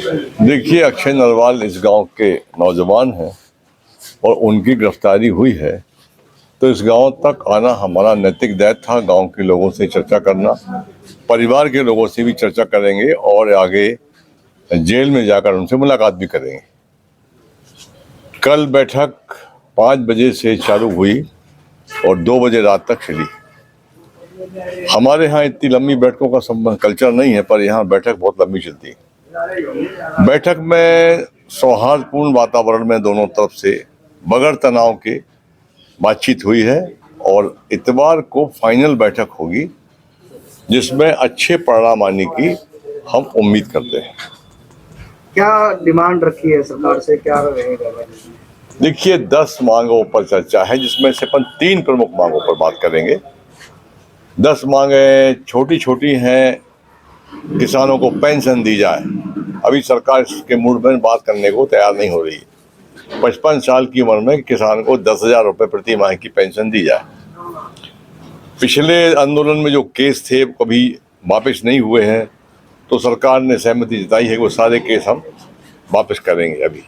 देखिए, अक्षय नरवाल इस गांव के नौजवान हैं और उनकी गिरफ्तारी हुई है, तो इस गांव तक आना हमारा नैतिक दायित्व था। गांव के लोगों से चर्चा करना, परिवार के लोगों से भी चर्चा करेंगे और आगे जेल में जाकर उनसे मुलाकात भी करेंगे। कल बैठक 5 बजे से चालू हुई और 2 बजे रात तक चली। हमारे यहाँ इतनी लंबी बैठकों का संबंध कल्चर नहीं है, पर यहाँ बैठक बहुत लंबी चलती है। बैठक में सौहार्दपूर्ण वातावरण में दोनों तरफ से बगैर तनाव के बातचीत हुई है और इतवार को फाइनल बैठक होगी, जिसमें अच्छे परिणाम आने की हम उम्मीद करते हैं। क्या डिमांड रखी है सरकार से, क्या रहेगा? देखिए, 10 मांगों पर चर्चा है, जिसमें से अपन 3 प्रमुख मांगों पर बात करेंगे। 10 मांगे छोटी छोटी हैं। किसानों को पेंशन दी जाए। अभी सरकार इसके मूड में बात करने को तैयार नहीं हो रही है। 55 साल की उम्र में किसान को 10,000 रुपये प्रति माह की पेंशन दी जाए। पिछले आंदोलन में जो केस थे कभी वापस नहीं हुए हैं, तो सरकार ने सहमति जताई है कि वो सारे केस हम वापस करेंगे। अभी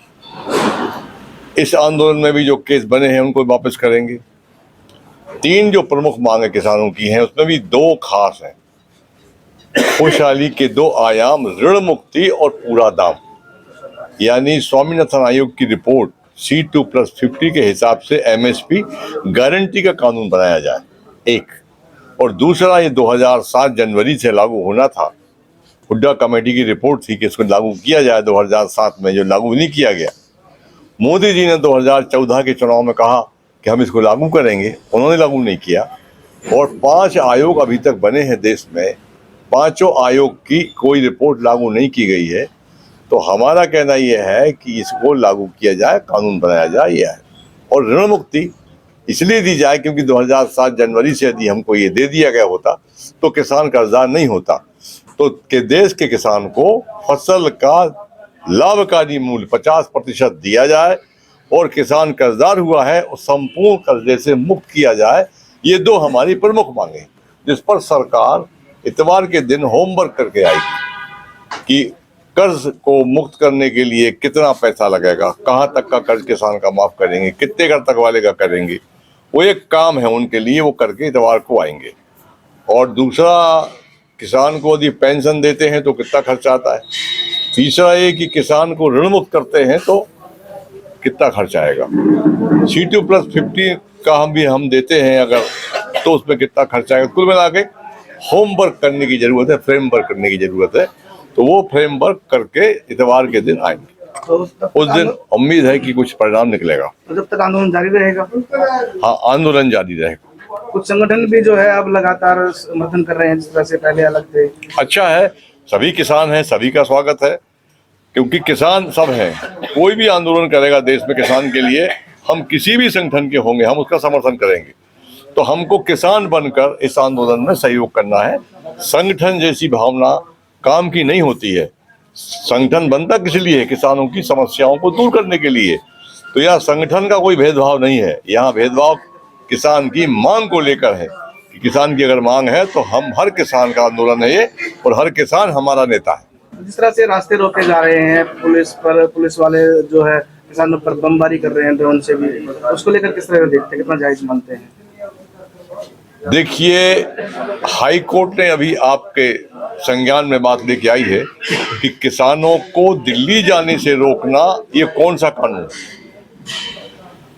इस आंदोलन में भी जो केस बने हैं उनको वापस करेंगे। 3 जो प्रमुख मांगे किसानों की हैं, उसमें भी 2 खास हैं। खुशहाली के 2 आयाम, ऋण मुक्ति और पूरा दाम, यानी स्वामीनाथन आयोग की रिपोर्ट C2+50 के हिसाब से MSP गारंटी का कानून बनाया जाए, एक। और दूसरा, ये 2007 जनवरी से लागू होना था। हुड्डा कमेटी की रिपोर्ट थी कि इसको लागू किया जाए 2007 में, जो लागू नहीं किया गया। मोदी जी ने 2014 के चुनाव में कहा कि हम इसको लागू करेंगे, उन्होंने लागू नहीं किया। और 5 आयोग अभी तक बने हैं देश में, 5 आयोग की कोई रिपोर्ट लागू नहीं की गई है। तो हमारा कहना यह है कि इसको लागू किया जाए, कानून बनाया जाए। यह है। और ऋण मुक्ति इसलिए दी जाए क्योंकि 2007 जनवरी से यदि हमको ये दे दिया गया होता तो किसान कर्जदार नहीं होता। तो देश के किसान को फसल का लाभकारी मूल्य 50% दिया जाए और किसान कर्जदार हुआ है उस संपूर्ण कर्जे से मुक्त किया जाए। ये 2 हमारी प्रमुख मांगे, जिस पर सरकार इतवार के दिन होमवर्क करके आएगी कि कर्ज को मुक्त करने के लिए कितना पैसा लगेगा, कहाँ तक का कर्ज किसान का माफ करेंगे, कितने घर तक वाले का करेंगे। वो एक काम है उनके लिए, वो करके इतवार को आएंगे। और दूसरा, किसान को यदि पेंशन देते हैं तो कितना खर्चा आता है। तीसरा ये कि किसान को ऋण मुक्त करते हैं तो कितना खर्चा आएगा। C2+50 का हम देते हैं अगर, तो उसमें कितना खर्चा आएगा। कुल मिला के होमवर्क करने की जरूरत है, फ्रेमवर्क करने की जरूरत है। तो वो फ्रेमवर्क करके इतवार के दिन आएंगे। तो उस दिन उम्मीद है कि कुछ परिणाम निकलेगा। तो जब तक आंदोलन जारी रहेगा? हाँ, आंदोलन जारी रहेगा। कुछ संगठन भी जो है अब लगातार समर्थन कर रहे हैं, जिस तरह से पहले अलग थे। अच्छा है, सभी किसान हैं, सभी का स्वागत है, क्योंकि किसान सब हैं। कोई भी आंदोलन करेगा देश में किसान के लिए, हम किसी भी संगठन के होंगे, हम उसका समर्थन करेंगे। तो हमको किसान बनकर इस आंदोलन में सहयोग करना है। संगठन जैसी भावना काम की नहीं होती है। संगठन बनता किस लिए? किसानों की समस्याओं को दूर करने के लिए। तो यहाँ संगठन का कोई भेदभाव नहीं है, यहाँ भेदभाव किसान की मांग को लेकर है कि किसान की अगर मांग है तो हम, हर किसान का आंदोलन है ये, और हर किसान हमारा नेता है। जिस तरह से रास्ते रोके जा रहे हैं, पुलिस वाले जो है किसानों पर बमबारी कर रहे हैं ड्रोन से भी, उसको लेकर किस तरह देखते हैं, कितना जायज मानते हैं? देखिए, हाई कोर्ट ने अभी आपके संज्ञान में बात लेके आई है कि किसानों को दिल्ली जाने से रोकना, ये कौन सा कानून?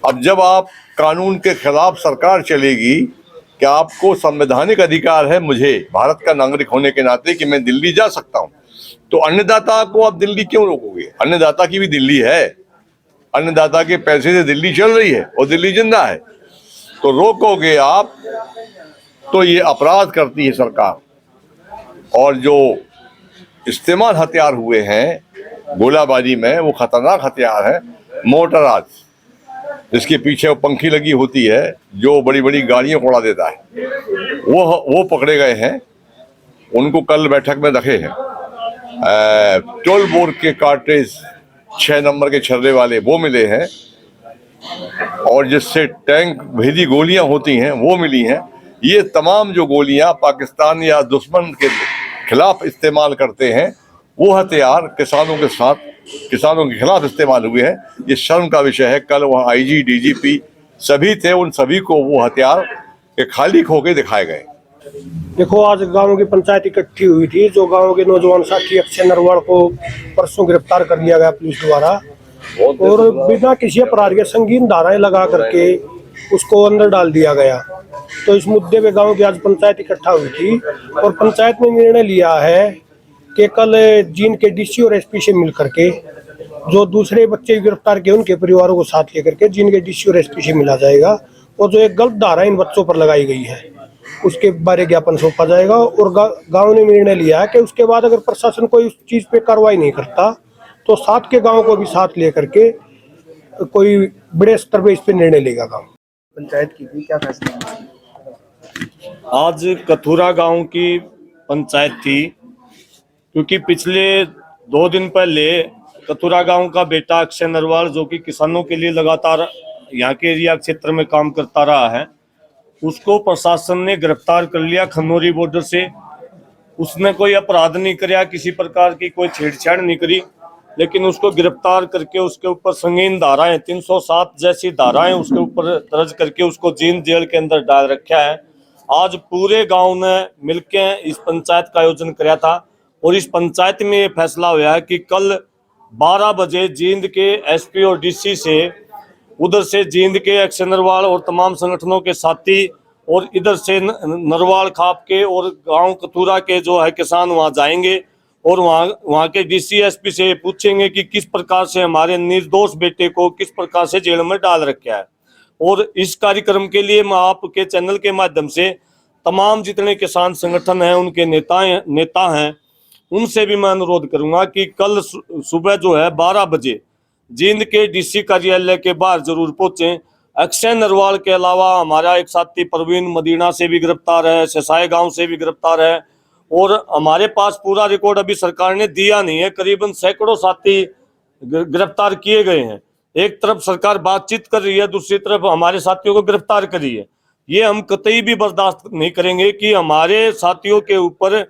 अब जब आप कानून के खिलाफ सरकार चलेगी कि आपको संवैधानिक अधिकार है, मुझे भारत का नागरिक होने के नाते, कि मैं दिल्ली जा सकता हूं, तो अन्नदाता को आप दिल्ली क्यों रोकोगे? अन्नदाता की भी दिल्ली है, अन्नदाता के पैसे से दिल्ली चल रही है और दिल्ली जिंदा है। तो रोकोगे आप तो ये अपराध करती है सरकार। और जो इस्तेमाल हथियार हुए हैं गोलाबारी में, वो खतरनाक हथियार है। मोटराज, जिसके पीछे वो पंखी लगी होती है, जो बड़ी बड़ी गाड़ियों को उड़ा देता है, वो पकड़े गए हैं। उनको कल बैठक में रखे हैं। 12 बोर के कार्ट्रिज 6 नंबर के छर्रे वाले वो मिले हैं, और जिससे टैंक भेदी गोलियां होती हैं वो मिली हैं। ये तमाम जो गोलियां पाकिस्तान या दुश्मन के खिलाफ इस्तेमाल करते हैं, वो हथियार किसानों के साथ, किसानों के खिलाफ इस्तेमाल हुए हैं। ये शर्म का विषय है। कल वहाँ आईजी, डीजीपी सभी थे, उन सभी को वो हथियार के खाली खोके दिखाए गए। देखो, आज गांव की पंचायत इकट्ठी हुई थी। जो गांव के नौजवान साथी अक्षय नरवाल को परसों गिरफ्तार कर लिया गया पुलिस द्वारा, और बिना किसी अपराध के संगीन धाराएं लगा करके उसको अंदर डाल दिया गया। तो इस मुद्दे पे गांव की आज पंचायत इकट्ठा हुई थी, और पंचायत ने निर्णय लिया है कि कल जींद के डीसी और एसपी से मिल करके जो दूसरे बच्चे गिरफ्तार किए उनके परिवारों को साथ लेकर के जींद के डीसी और एसपी से मिला जाएगा, और जो एक गलत धारा इन बच्चों पर लगाई गई है उसके बारे ज्ञापन सौंपा जाएगा। और गांव ने निर्णय लिया है कि उसके बाद अगर प्रशासन कोई उस चीज पे कार्रवाई नहीं करता तो साथ के गांव को भी साथ लेकर के कोई बड़े स्तर पे इस पे निर्णय लेगा गांव। पंचायत की थी, क्या फैसला? आज कथुरा गांव की पंचायत थी, क्योंकि पिछले 2 दिन पहले कथुरा गांव का बेटा अक्षय नरवाल, जो कि किसानों के लिए लगातार यहाँ के एरिया क्षेत्र में काम करता रहा है, उसको प्रशासन ने गिरफ्तार कर लिया खनौरी बॉर्डर से। उसने कोई अपराध नहीं किया, किसी प्रकार की कोई छेड़छाड़ नहीं करी, लेकिन उसको गिरफ्तार करके उसके ऊपर संगीन धाराएं 307 जैसी धाराएं उसके ऊपर दर्ज करके उसको जींद जेल के अंदर डाल रखा है। आज पूरे गांव ने मिलके इस पंचायत का आयोजन किया था, और इस पंचायत में ये फैसला हुआ है कि कल 12 बजे जींद के एसपी और डीसी से, उधर से जींद के अक्षय नरवाल और तमाम संगठनों के साथी, और इधर से नरवाल खाप के और गांव कथुरा के जो है किसान वहां जाएंगे, और वहां के डीसी एसपी से पूछेंगे कि किस प्रकार से हमारे निर्दोष बेटे को किस प्रकार से जेल में डाल रखा है। और इस कार्यक्रम के लिए मैं आपके चैनल के माध्यम से तमाम जितने किसान संगठन हैं, उनके नेता हैं, उनसे भी मैं अनुरोध करूंगा कि कल सुबह जो है 12 बजे जींद के डीसी कार्यालय के बाहर जरूर पहुंचे। अक्षय नरवाल के अलावा हमारा एक साथी परवीन मदीना से भी गिरफ्तार है, ससाई गांव से भी गिरफ्तार है, और हमारे पास पूरा रिकॉर्ड अभी सरकार ने दिया नहीं है, करीबन सैकड़ों साथी गिरफ्तार किए गए हैं। एक तरफ सरकार बातचीत कर रही है, दूसरी तरफ हमारे साथियों को गिरफ्तार कर रही है। ये हम कतई भी बर्दाश्त नहीं करेंगे कि हमारे साथियों के ऊपर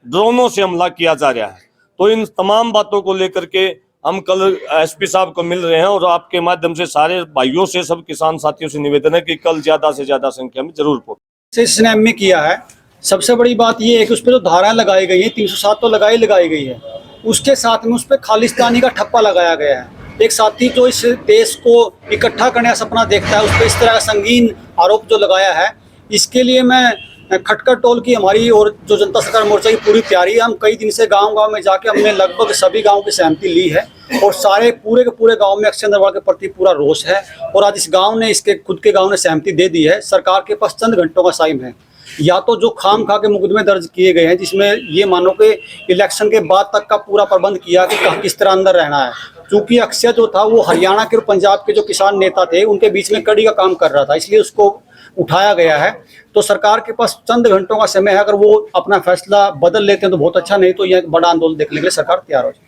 ड्रोनों से हमला किया जा रहा है। तो इन तमाम बातों को लेकर के हम कल एसपी साहब को मिल रहे हैं, और आपके माध्यम से सारे भाइयों से, सब किसान साथियों से निवेदन है कि कल ज्यादा से ज्यादा संख्या में जरूर पहुंचे। स्नैप में किया है। सबसे बड़ी बात यह है कि उस पर जो धाराएं लगाई गई हैं 307 तो लगाई गई है, उसके साथ में उस पर खालिस्तानी का ठप्पा लगाया गया है। एक साथी जो इस देश को इकट्ठा करने का सपना देखता है, उस पर इस तरह का संगीन आरोप जो लगाया है, इसके लिए मैं खटकर टोल की हमारी और जो जनता सरकार मोर्चा की पूरी तैयारी है। हम कई दिन से गांव-गांव में जाके हमने लगभग सभी गांव की सहमति ली है, और सारे पूरे के पूरे गांव में अक्षय नरवाल के प्रति पूरा रोष है, और आज इस गांव ने, इसके खुद के गांव ने सहमति दे दी है। सरकार के पास चंद घंटों का टाइम है, या तो जो खाम खा के मुकदमे दर्ज किए गए हैं, जिसमें ये मानो कि इलेक्शन के बाद तक का पूरा प्रबंध किया कि कहाँ किस तरह अंदर रहना है। चूंकि अक्षय जो था वो हरियाणा के और पंजाब के जो किसान नेता थे, उनके बीच में कड़ी का काम कर रहा था, इसलिए उसको उठाया गया है। तो सरकार के पास चंद घंटों का समय है, अगर वो अपना फैसला बदल लेते हैं तो बहुत अच्छा, नहीं तो यह बड़ा आंदोलन देखने के लिए सरकार तैयार हो जाए।